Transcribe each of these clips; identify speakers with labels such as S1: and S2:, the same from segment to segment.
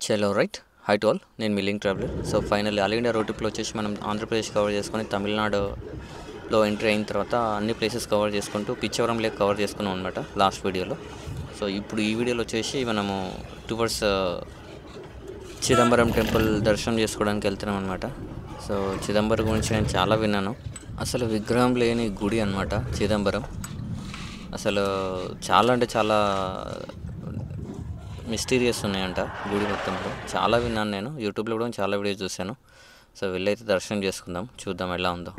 S1: చలో right high to all, నేను మీ link traveller. So finally all India road ట్రిప్లో వచ్చేసి మనం ఆంధ్రప్రదేశ్ కవర్ చేసుకొని తమిళనాడులో ఎంట్రీ అయిన తర్వాత అన్ని ప్లేసెస్ కవర్ చేసుకుంటూ పిచ్చవరం లేక్ కవర్ చేసుకున్నాం అనమాట లాస్ట్ వీడియోలో. సో ఇప్పుడు ఈ వీడియోలో వచ్చేసి మనము టువర్డ్స్ చిదంబరం టెంపుల్ దర్శనం చేసుకోవడానికి వెళ్తున్నాం అనమాట. సో చిదంబరం గురించి నేను చాలా విన్నాను. అసలు విగ్రహం లేని గుడి అనమాట చిదంబరం. అసలు చాలా అంటే చాలా మిస్టీరియస్ ఉన్నాయంట గుడి మొత్తంలో. చాలా విన్నాను నేను, యూట్యూబ్లో కూడా చాలా వీడియోస్ చూశాను. సో వెళ్ళైతే దర్శనం చేసుకుందాం, చూద్దాం ఎలా ఉందో.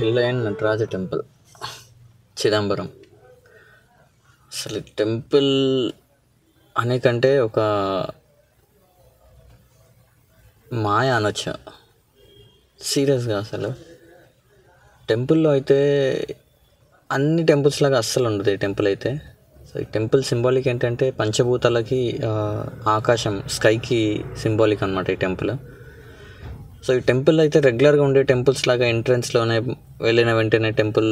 S1: హిల్లైన్ నటరాజ టెంపుల్ చిదంబరం. అసలు టెంపుల్ అనే కంటే ఒక మాయ అనొచ్చు సీరియస్గా. అసలు టెంపుల్లో అయితే అన్ని టెంపుల్స్ లాగా అస్సలు ఉండదు ఈ టెంపుల్ అయితే. సో ఈ టెంపుల్ సింబాలిక్ ఏంటంటే పంచభూతాలకి ఆకాశం స్కైకి సింబాలిక్ అనమాట ఈ టెంపుల్. సో ఈ టెంపుల్ అయితే రెగ్యులర్గా ఉండే టెంపుల్స్ లాగా ఎంట్రన్స్లోనే వెళ్ళిన వెంటనే టెంపుల్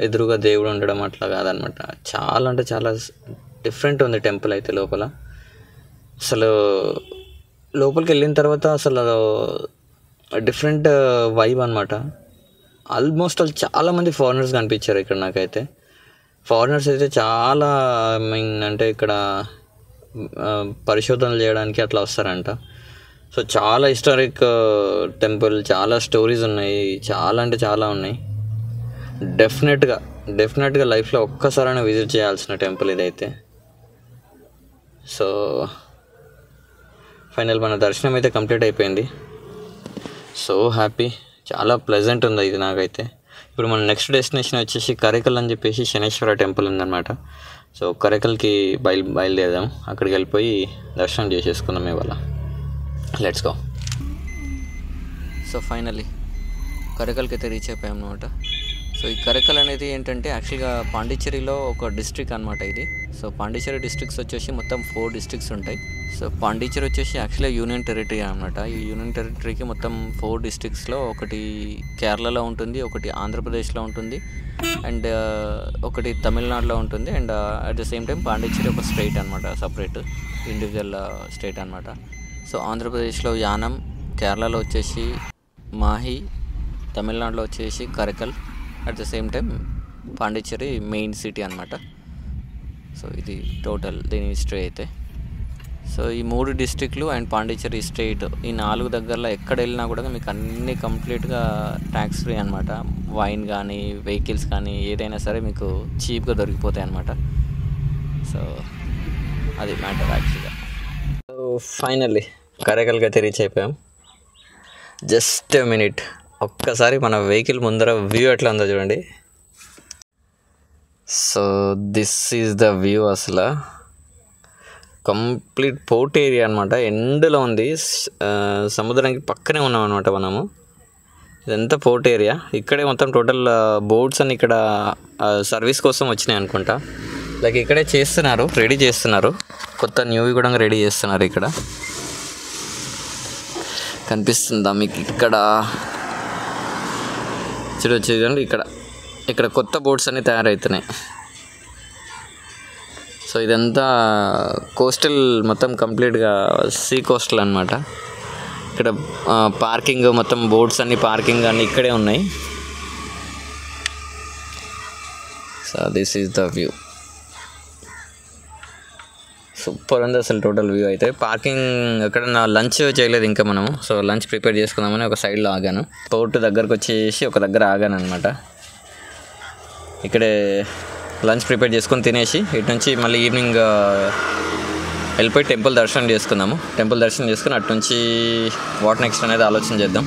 S1: ఎదురుగా దేవుడు ఉండడం అట్లా కాదనమాట. చాలా అంటే చాలా డిఫరెంట్ ఉంది టెంపుల్ అయితే లోపల. అసలు లోపలికి వెళ్ళిన తర్వాత అసలు డిఫరెంట్ వైబ్ అనమాట. ఆల్మోస్ట్ వాళ్ళు చాలామంది ఫారినర్స్ కనిపించారు ఇక్కడ నాకైతే. ఫారినర్స్ అయితే చాలా అంటే ఇక్కడ పరిశోధనలు చేయడానికి అట్లా వస్తారంట. సో చాలా హిస్టారిక్ టెంపుల్, చాలా స్టోరీస్ ఉన్నాయి, చాలా అంటే చాలా ఉన్నాయి. డెఫినెట్గా లైఫ్లో ఒక్కసారైనా విజిట్ చేయాల్సిన టెంపుల్ ఇదైతే. సో ఫైనల్ మన దర్శనం అయితే కంప్లీట్ అయిపోయింది. సో హ్యాపీ, చాలా ప్లెజెంట్ ఉంది ఇది నాకైతే. ఇప్పుడు మన నెక్స్ట్ డెస్టినేషన్ వచ్చేసి కరైకల్ అని చెప్పేసి శనేశ్వర టెంపుల్ ఉందన్నమాట. సో కరైకల్కి బయలుదేరదాం, అక్కడికి వెళ్ళిపోయి దర్శనం చేసేసుకుందాం ఇవాళ. Let's go. సో ఫైనల్లీ కరైకల్కి అయితే రీచ్ అయిపోయాం అనమాట. సో ఈ కరైకల్ అనేది ఏంటంటే యాక్చువల్గా పాండిచ్చేరిలో ఒక డిస్ట్రిక్ట్ అనమాట ఇది. సో పాండిచ్చేరి డిస్ట్రిక్ట్స్ వచ్చేసి మొత్తం 4 డిస్ట్రిక్ట్స్ ఉంటాయి. సో పాండిచ్చేరి వచ్చేసి యాక్చువల్గా యూనియన్ టెరిటరీ అనమాట. ఈ యూనియన్ టెరిటరీకి మొత్తం 4 డిస్ట్రిక్ట్స్లో ఒకటి కేరళలో ఉంటుంది, ఒకటి ఆంధ్రప్రదేశ్లో ఉంటుంది, అండ్ ఒకటి తమిళనాడులో ఉంటుంది, and at the same time Pondicherry ఒక స్టేట్ అనమాట, సపరేట్ ఇండివిజువల్ స్టేట్ అనమాట. సో ఆంధ్రప్రదేశ్లో యానం, కేరళలో వచ్చేసి మాహి, తమిళనాడులో వచ్చేసి Karaikal, at the same time Pondicherry main city అనమాట. సో ఇది టోటల్ దీని హిస్టరీ అయితే. సో ఈ 3 డిస్ట్రిక్ట్లు అండ్ పాండిచ్చేరి స్టేట్, ఈ 4 దగ్గరలో ఎక్కడ వెళ్ళినా కూడా మీకు అన్నీ కంప్లీట్గా ట్యాక్స్ ఫ్రీ అనమాట. వైన్ కానీ వెహికల్స్ కానీ ఏదైనా సరే మీకు చీప్గా దొరికిపోతాయి అనమాట. సో అది మ్యాటర్ యాక్చువల్గా. సో ఫైనల్లీ కరకల్కి అయితే రీచ్ అయిపోయాం. జస్ట్ మినిట్, ఒక్కసారి మన వెహికల్ ముందర వ్యూ ఎట్లా ఉందో చూడండి. So this is the view. అసలు కంప్లీట్ పోర్ట్ ఏరియా అనమాట, ఎండ్లో ఉంది, సముద్రానికి పక్కనే ఉన్నాం అనమాట మనము. ఇదంతా పోర్ట్ ఏరియా. ఇక్కడే మొత్తం టోటల్ బోట్స్ అన్ని ఇక్కడ సర్వీస్ కోసం వచ్చినాయి అనుకుంటా. లైక్ ఇక్కడే చేస్తున్నారు, రెడీ చేస్తున్నారు, కొత్త న్యూవి కూడా రెడీ చేస్తున్నారు. ఇక్కడ కనిపిస్తుందా మీకు? ఇక్కడ చూడండి, ఇక్కడ కొత్త బోట్స్ అన్నీ తయారవుతున్నాయి. సో ఇదంతా కోస్టల్, మొత్తం కంప్లీట్గా సీ కోస్టల్ అనమాట. ఇక్కడ పార్కింగ్, మొత్తం బోట్స్ అన్నీ పార్కింగ్ అన్నీ ఇక్కడే ఉన్నాయి. So this is the view. Super ఉంది అసలు టోటల్ వ్యూ అయితే. పార్కింగ్ అక్కడ నా లంచ్ చేయలేదు ఇంకా మనము. సో లంచ్ ప్రిపేర్ చేసుకుందామని ఒక సైడ్లో ఆగాను. పోర్ట్ దగ్గరకు వచ్చేసి ఒక దగ్గర ఆగాను అనమాట. ఇక్కడే లంచ్ ప్రిపేర్ చేసుకొని తినేసి ఇటు నుంచి మళ్ళీ ఈవినింగ్ వెళ్ళిపోయి టెంపుల్ దర్శనం చేసుకుందాము. టెంపుల్ దర్శనం చేసుకుని అటు నుంచి వాట్ నెక్స్ట్ అనేది ఆలోచన చేద్దాం.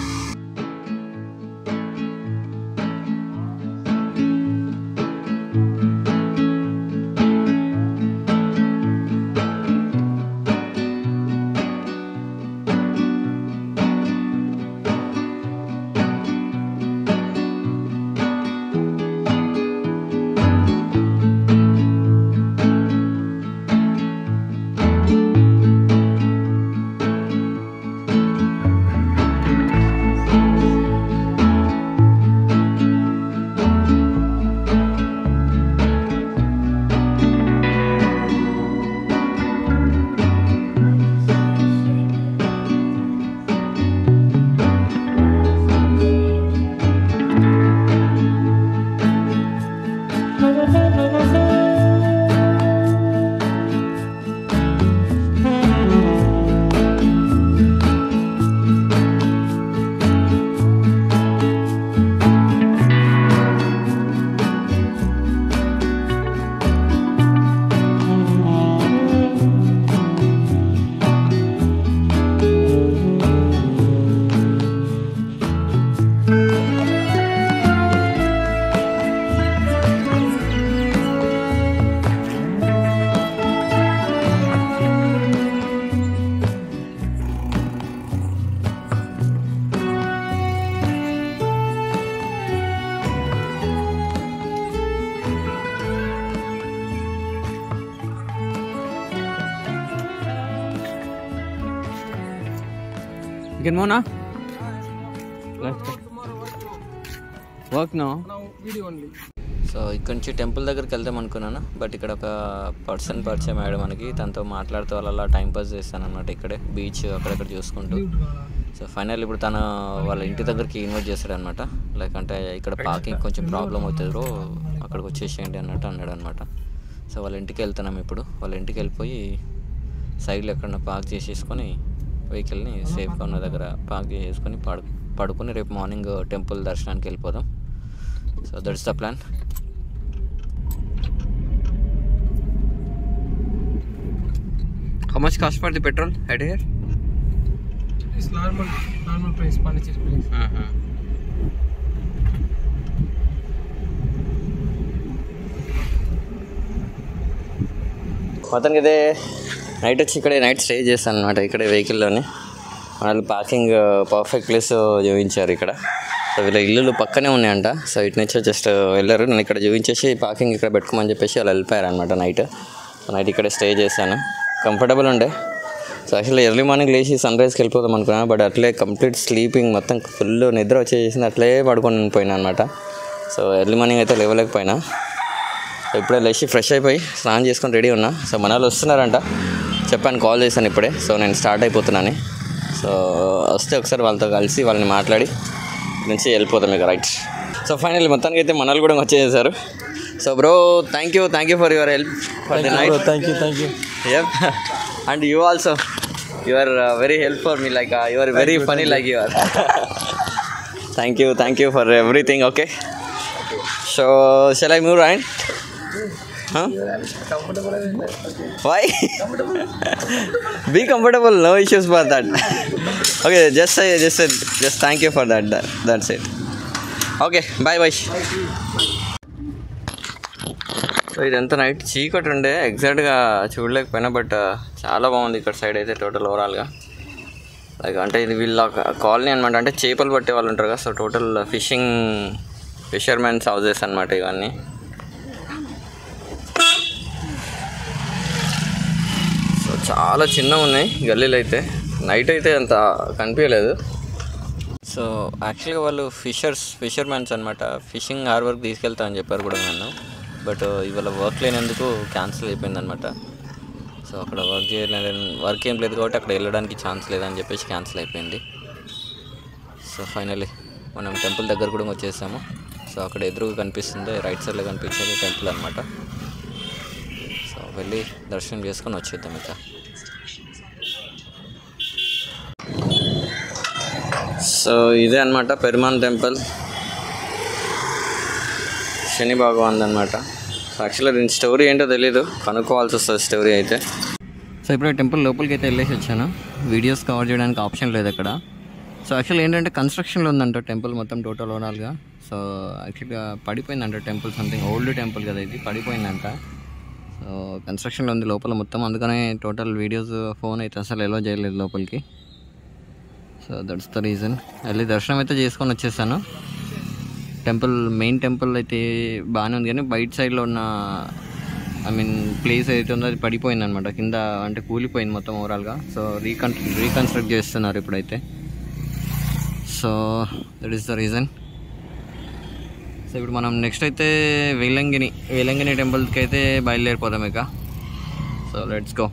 S1: You can move now? Work now? Video only. So ఇక్కడ నుంచి టెంపుల్ దగ్గరికి వెళ్దాం అనుకున్నాను, బట్ ఇక్కడ ఒక పర్సన్ పరిచయం అయ్యాడు మనకి. తనతో మాట్లాడుతూ అలా టైం పాస్ చేస్తాను అనమాట. ఇక్కడే బీచ్ అక్కడక్కడ చూసుకుంటూ. సో ఫైనల్ ఇప్పుడు తను వాళ్ళ ఇంటి దగ్గరికి ఇన్వైట్ చేస్తాడు అనమాట. లైక్ అంటే ఇక్కడ పార్కింగ్ కొంచెం ప్రాబ్లం అవుతుంది బ్రో, అక్కడికి వచ్చేసేయండి అన్నట్టు అన్నాడు అనమాట. సో వాళ్ళ ఇంటికి వెళ్తున్నాం ఇప్పుడు. వాళ్ళ ఇంటికి వెళ్ళిపోయి సైడ్లో ఎక్కడన్నా పార్క్ చేసేసుకొని వెహికల్ని సేఫ్గా ఉన్న దగ్గర పార్క్ చేసేసుకొని పడుకొని రేపు మార్నింగ్ టెంపుల్ దర్శనానికి వెళ్ళిపోదాం. So that's the plan. How much cost for the petrol head here?
S2: It's normal price, Pondicherry price.
S1: మొత్తానికి అయితే నైట్ వచ్చి ఇక్కడే నైట్ స్టే చేస్తాను అనమాట. ఇక్కడే వెహికల్లోనే వాళ్ళు పార్కింగ్ పర్ఫెక్ట్ ప్లేస్ చూపించారు ఇక్కడ. సో వీళ్ళ ఇల్లులు పక్కనే ఉన్నాయంట. సో ఇటు నుంచి జస్ట్ వెళ్ళారు, నేను ఇక్కడ చూపించేసి పార్కింగ్ ఇక్కడ పెట్టుకోమని చెప్పేసి వాళ్ళు వెళ్ళిపోయారు అనమాట నైట్. నైట్ ఇక్కడే స్టే చేశాను. కంఫర్టబుల్ ఉండే. సో యాక్చువల్లీ ఎర్లీ మార్నింగ్ లేచి సన్ రైజ్కి వెళ్ళిపోదాం అనుకున్నాను, బట్ అట్లే కంప్లీట్ స్లీపింగ్ మొత్తం ఫుల్ నిద్ర వచ్చేసింది, అట్లే పడుకొని పోయినా అనమాట. సో ఎర్లీ మార్నింగ్ అయితే లేవలేకపోయినా. సో ఇప్పుడే లేచి ఫ్రెష్ అయిపోయి స్నానం చేసుకొని రెడీ ఉన్నా. సో మన వాళ్ళు వస్తున్నారంట, చెప్పాను, కాల్ చేశాను ఇప్పుడే. సో నేను స్టార్ట్ అయిపోతున్నాను. సో వస్తే ఒకసారి వాళ్ళతో కలిసి వాళ్ళని మాట్లాడి నుంచి వెళ్ళిపోతాం ఇక, రైట్. సో ఫైనల్ మొత్తానికి అయితే మన వాళ్ళు కూడా వచ్చేసారు. So bro, thank you for your help for the night.
S2: Thank you.
S1: Yep. And you also, you are very help for me, like you are very funny, like you are. Thank you for everything. Okay, so shall I move, Ryan? Huh? Why? Be comfortable, no issues for that. Okay, just thank you for that. That's it. Okay, bye. So ఇదంతా night చీకటి ఉండే, ఎగ్జాక్ట్గా చూడలేకపోయినా, but చాలా బాగుంది ఇక్కడ side అయితే total ఓవరాల్గా. Like అంటే ఇది వీళ్ళ కాలనీ అనమాట, అంటే చేపలు పట్టే వాళ్ళు ఉంటారు కదా. సో టోటల్ ఫిషర్మెన్స్ హౌజెస్ అనమాట ఇవన్నీ. సో చాలా చిన్నగా ఉన్నాయి గల్లీలు అయితే, నైట్ అయితే అంత కనిపించలేదు. సో యాక్చువల్గా వాళ్ళు ఫిషర్మెన్స్ అనమాట, ఫిషింగ్ హార్బర్కి తీసుకెళ్తామని చెప్పారు కూడా నన్ను, బట్ ఇవాళ వర్క్ లేనందుకు క్యాన్సిల్ అయిపోయిందనమాట. సో అక్కడ వర్క్ ఏం లేదు కాబట్టి అక్కడ వెళ్ళడానికి ఛాన్స్ లేదని చెప్పేసి క్యాన్సిల్ అయిపోయింది. సో ఫైనల్లీ మనం టెంపుల్ దగ్గర కూడా వచ్చేసాము. సో అక్కడ ఎదురుగా కనిపిస్తుంది, రైట్ సైడ్లో కనిపించేది టెంపుల్ అనమాట. సో వెళ్ళి దర్శనం చేసుకొని వచ్చేద్దాం ఇక. సో ఇదే అనమాట పెరుమాళ్ టెంపుల్, శని భగవాన్ అనమాట. యాక్చువల్గా దీని స్టోరీ ఏంటో తెలీదు, కనుక్కోవాల్సి వస్తుంది స్టోరీ అయితే. సో ఇప్పుడు టెంపుల్ లోపలికి అయితే వెళ్ళేసి వచ్చాను. వీడియోస్ కవర్ చేయడానికి ఆప్షన్ లేదు అక్కడ. సో యాక్చువల్లీ ఏంటంటే కన్స్ట్రక్షన్లో ఉందంట టెంపుల్ మొత్తం టోటల్ ఓవరాల్గా. సో యాక్చువల్గా పడిపోయిందంట టెంపుల్, సంథింగ్ ఓల్డ్ టెంపుల్ కదా ఇది, పడిపోయిందంట. సో కన్స్ట్రక్షన్లో ఉంది లోపల మొత్తం, అందుకనే టోటల్ వీడియోస్ ఫోన్ అయితే అసలు ఎలో చేయలేదు లోపలికి. So that's the reason. వెళ్ళి దర్శనం అయితే చేసుకొని వచ్చేసాను. టెంపుల్ మెయిన్ టెంపుల్ అయితే బాగానే ఉంది, కానీ బయట సైడ్లో ఉన్న ప్లేస్ అయితే ఉందో అది పడిపోయింది అనమాట కింద, అంటే కూలిపోయింది మొత్తం ఓవరాల్గా. సో రీకన్స్ట్రక్ట్ చేస్తున్నారు ఇప్పుడైతే. So that is the reason. So ఇప్పుడు మనం నెక్స్ట్ అయితే వేలంగిని టెంపుల్కి అయితే బయలుదేరిపోదాం ఇక. So let's go.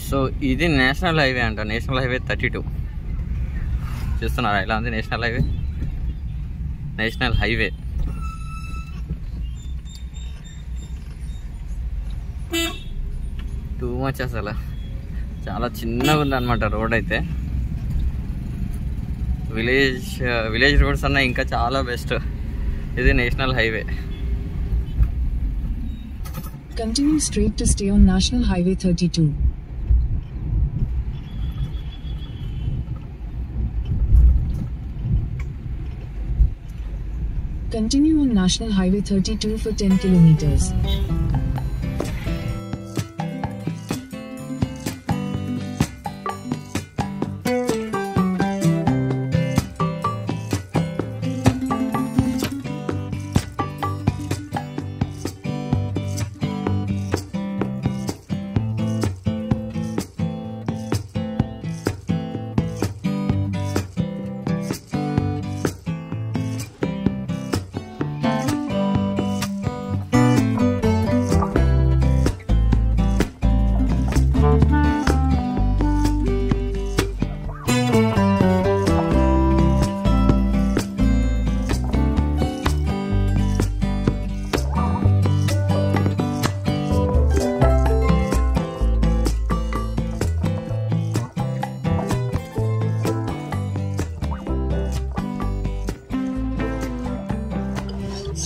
S1: సో ఇది నేషనల్ హైవే అంట, నేషనల్ హైవే 32 చూస్తున్నారా ఇలా ఉంది. నేషనల్ హైవే టూ మచ్, అసలు చాలా చిన్నగా ఉంది అనమాట రోడ్ అయితే. విలేజ్ రోడ్స్ అన్నా ఇంకా చాలా బెస్ట్, ఇది national highway.
S3: Continue straight to stay on National Highway 32. Continue on National Highway 32 for 10 kilometers.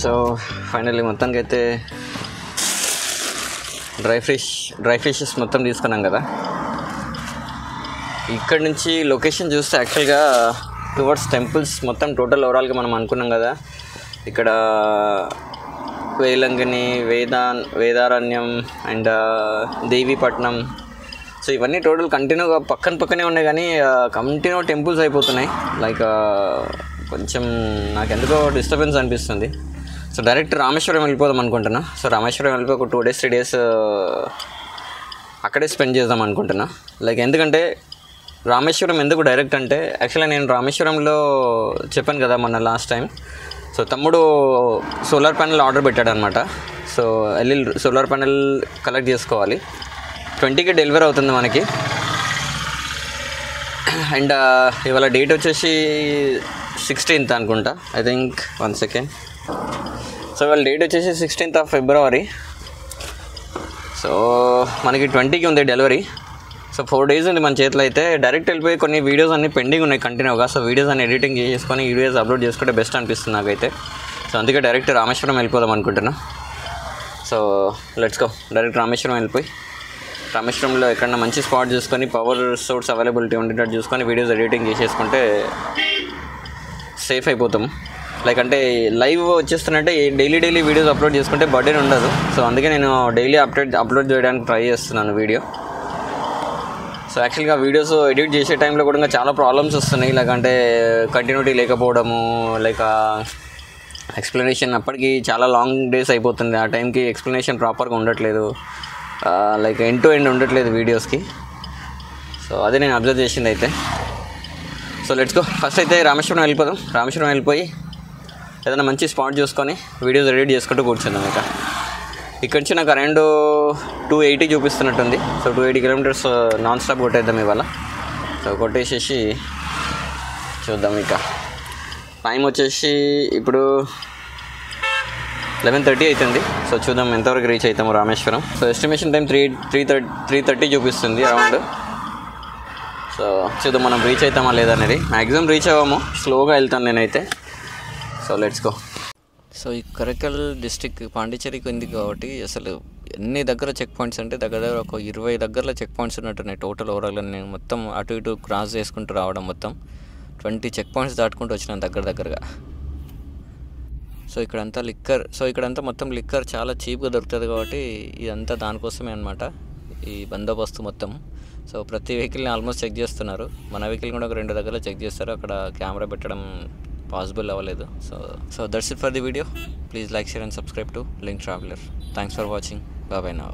S1: So finally మొత్తానికి అయితే డ్రై ఫిషెస్ మొత్తం తీసుకున్నాం కదా. ఇక్కడ నుంచి లొకేషన్ చూస్తే యాక్చువల్గా టువర్డ్స్ టెంపుల్స్ మొత్తం టోటల్ ఓవరాల్గా మనం అనుకున్నాం కదా, ఇక్కడ వేలంగిని, వేదారణ్యం అండ్ దేవీపట్నం, సో ఇవన్నీ టోటల్ కంటిన్యూగా పక్కనే ఉన్నాయి, కానీ కంటిన్యూ టెంపుల్స్ అయిపోతున్నాయి. లైక్ కొంచెం నాకు ఎందుకో డిస్టర్బెన్స్ అనిపిస్తుంది. సో డైరెక్ట్ రామేశ్వరం వెళ్ళిపోదాం అనుకుంటున్నా. సో రామేశ్వరం వెళ్ళిపోయి ఒక 2 days 3 days అక్కడే స్పెండ్ చేద్దాం అనుకుంటున్నా. లైక్ ఎందుకంటే రామేశ్వరం ఎందుకు డైరెక్ట్ అంటే, యాక్చువల్గా నేను రామేశ్వరంలో చెప్పాను కదా మొన్న లాస్ట్ టైం. సో తమ్ముడు సోలార్ ప్యానెల్ ఆర్డర్ పెట్టాడు అనమాట. సో వెళ్ళి సోలార్ ప్యానెల్ కలెక్ట్ చేసుకోవాలి. 20కి డెలివరీ అవుతుంది మనకి. అండ్ ఇవాళ డేట్ వచ్చేసి 16th అనుకుంటా, ఐ థింక్. 1 second. సో ఇవాళ డేట్ వచ్చేసి 16th of February. సో మనకి 20కి ఉంది డెలివరీ. సో 4 days ఉంది మన చేతిలో. అయితే డైరెక్ట్ వెళ్ళిపోయి కొన్ని వీడియోస్ అన్నీ పెండింగ్ ఉన్నాయి కంటిన్యూగా. సో వీడియోస్ అన్ని ఎడిటింగ్ చేసుకొని వీడియోస్ అప్లోడ్ చేసుకుంటే బెస్ట్ అనిపిస్తుంది నాకైతే. సో అందుకే డైరెక్ట్ రామేశ్వరం వెళ్ళిపోదాం అనుకుంటున్నా. So let's go. Direct Rameswaram వెళ్ళిపోయి రామేశ్వరంలో ఎక్కడన్నా మంచి స్పాట్ చూసుకొని పవర్ సోర్స్ అవైలబిలిటీ ఉండేటట్టు చూసుకొని వీడియోస్ ఎడిటింగ్ చేసేసుకుంటే సేఫ్ అయిపోతాం. లైక్ అంటే లైవ్ వచ్చేస్తున్నట్టే డైలీ వీడియోస్ అప్లోడ్ చేసుకుంటే బర్డెన్ ఉండదు. సో అందుకే నేను డైలీ అప్లోడ్ చేయడానికి ట్రై చేస్తున్నాను వీడియో. సో యాక్చువల్గా వీడియోస్ ఎడిట్ చేసే టైంలో కూడా ఇంకా చాలా ప్రాబ్లమ్స్ వస్తున్నాయి. లైక్ అంటే కంటిన్యూటీ లేకపోవడము, లైక్ ఎక్స్ప్లెనేషన్ అప్పటికి చాలా లాంగ్ డేస్ అయిపోతుంది. ఆ టైంకి ఎక్స్ప్లెనేషన్ ప్రాపర్గా ఉండట్లేదు, లైక్ ఎండ్ టు ఎండ్ ఉండట్లేదు వీడియోస్కి. సో అదే నేను అబ్జర్వ్ చేసింది అయితే. So let's go. ఫస్ట్ అయితే రామేశ్వరం వెళ్ళిపోదాం. రామేశ్వరం వెళ్ళిపోయి ఏదైనా మంచి స్పాట్ చూసుకొని వీడియోస్ ఎడిట్ చేసుకుంటూ కూర్చుందాం. ఇక్కడ నుంచి నాకు అరౌండ్ 280 చూపిస్తున్నట్టుంది. సో 280 kilometers నాన్ స్టాప్ కొట్టేద్దాం ఇవాళ. సో కొట్టేసేసి చూద్దాం. ఇక టైం వచ్చేసి ఇప్పుడు 11:30 అవుతుంది. సో చూద్దాం ఎంతవరకు రీచ్ అవుతాము రామేశ్వరం. సో ఎస్టిమేషన్ టైం 3:30 చూపిస్తుంది అరౌండ్. సో చూద్దాం మనం రీచ్ అవుతామా లేదనేది. మ్యాక్సిమం రీచ్ అవ్వము, స్లోగా వెళ్తాను నేనైతే. So let's go. సో ఈ కరకల్ డిస్టిక్ పాండిచ్చేరికి ఉంది కాబట్టి అసలు ఎన్ని దగ్గర చెక్ పాయింట్స్ అంటే దగ్గర ఒక 20 దగ్గరలో చెక్ పాయింట్స్ ఉన్నట్టున్నాయి టోటల్ ఓవరాల్. నేను మొత్తం అటు ఇటు క్రాస్ చేసుకుంటూ రావడం మొత్తం 20 చెక్ పాయింట్స్ దాటుకుంటూ వచ్చినాను దగ్గరగా. సో ఇక్కడంతా లిక్కర్, సో ఇక్కడంతా మొత్తం లిక్కర్ చాలా చీప్గా దొరుకుతుంది కాబట్టి ఇదంతా దానికోసమే అనమాట ఈ బందోబస్తు మొత్తం. సో ప్రతి వెహికల్ని ఆల్మోస్ట్ చెక్ చేస్తున్నారు. మన వెహికల్ కూడా ఒక 2 దగ్గరలో చెక్ చేస్తారు. అక్కడ కెమెరా పెట్టడం పాసిబుల్ అవ్వలేదు. So that's it for the video. Please like, share and subscribe to link traveller. Thanks for watching. Bye now.